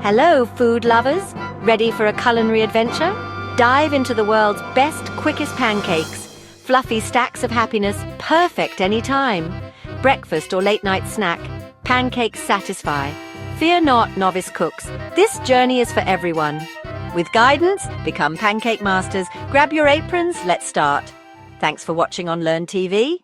Hello, food lovers! Ready for a culinary adventure? Dive into the world's best, quickest pancakes. Fluffy stacks of happiness, perfect anytime. Breakfast or late-night snack, pancakes satisfy. Fear not, novice cooks. This journey is for everyone. With guidance, become pancake masters. Grab your aprons, let's start. Thanks for watching on LearnTV.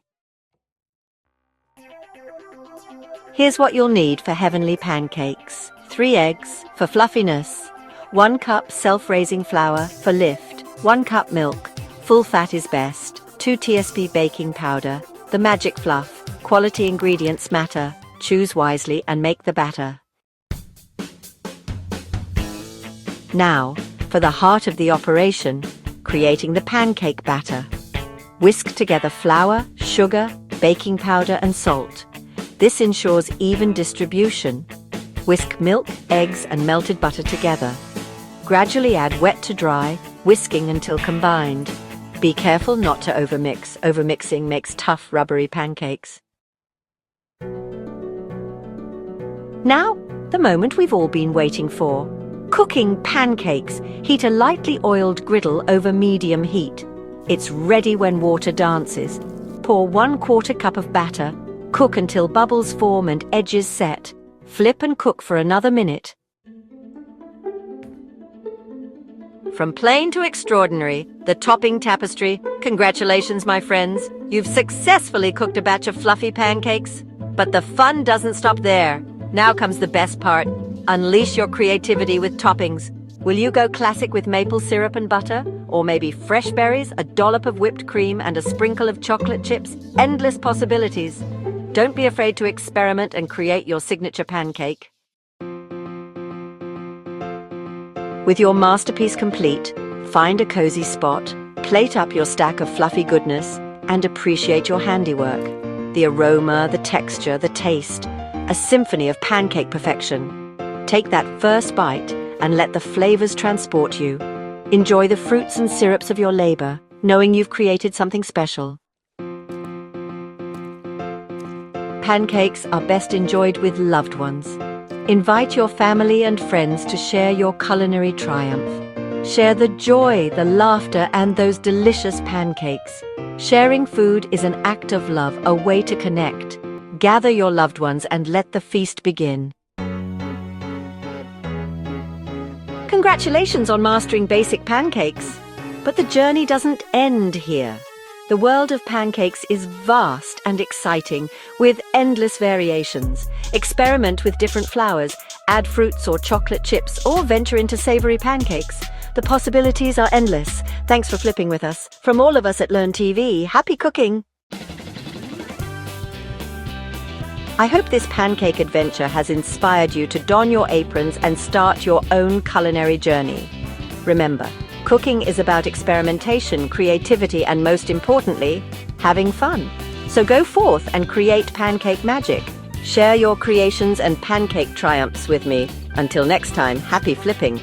Here's what you'll need for heavenly pancakes. 3 eggs for fluffiness, 1 cup self-raising flour for lift, 1 cup milk, full fat is best, 2 TSP baking powder, the magic fluff, quality ingredients matter, choose wisely and make the batter. Now, for the heart of the operation, creating the pancake batter. Whisk together flour, sugar, baking powder and salt. This ensures even distribution. Whisk milk, eggs and melted butter together. Gradually add wet to dry, whisking until combined. Be careful not to overmix. Overmixing makes tough, rubbery pancakes. Now, the moment we've all been waiting for. Cooking pancakes. Heat a lightly oiled griddle over medium heat. It's ready when water dances. Pour 1/4 cup of batter. Cook until bubbles form and edges set. Flip and cook for another minute. From plain to extraordinary, the topping tapestry. Congratulations, my friends. You've successfully cooked a batch of fluffy pancakes. But the fun doesn't stop there. Now comes the best part. Unleash your creativity with toppings. Will you go classic with maple syrup and butter? Or maybe fresh berries, a dollop of whipped cream and a sprinkle of chocolate chips? Endless possibilities. Don't be afraid to experiment and create your signature pancake. With your masterpiece complete, find a cozy spot, plate up your stack of fluffy goodness, and appreciate your handiwork. The aroma, the texture, the taste, a symphony of pancake perfection. Take that first bite and let the flavors transport you. Enjoy the fruits and syrups of your labor, knowing you've created something special. Pancakes are best enjoyed with loved ones. Invite your family and friends to share your culinary triumph. Share the joy, the laughter, and those delicious pancakes. Sharing food is an act of love, a way to connect. Gather your loved ones and let the feast begin. Congratulations on mastering basic pancakes. But the journey doesn't end here. The world of pancakes is vast and exciting, with endless variations. Experiment with different flours, add fruits or chocolate chips, or venture into savory pancakes. The possibilities are endless. Thanks for flipping with us. From all of us at LearnTV, happy cooking! I hope this pancake adventure has inspired you to don your aprons and start your own culinary journey. Remember, cooking is about experimentation, creativity, and most importantly, having fun. So go forth and create pancake magic. Share your creations and pancake triumphs with me. Until next time, happy flipping.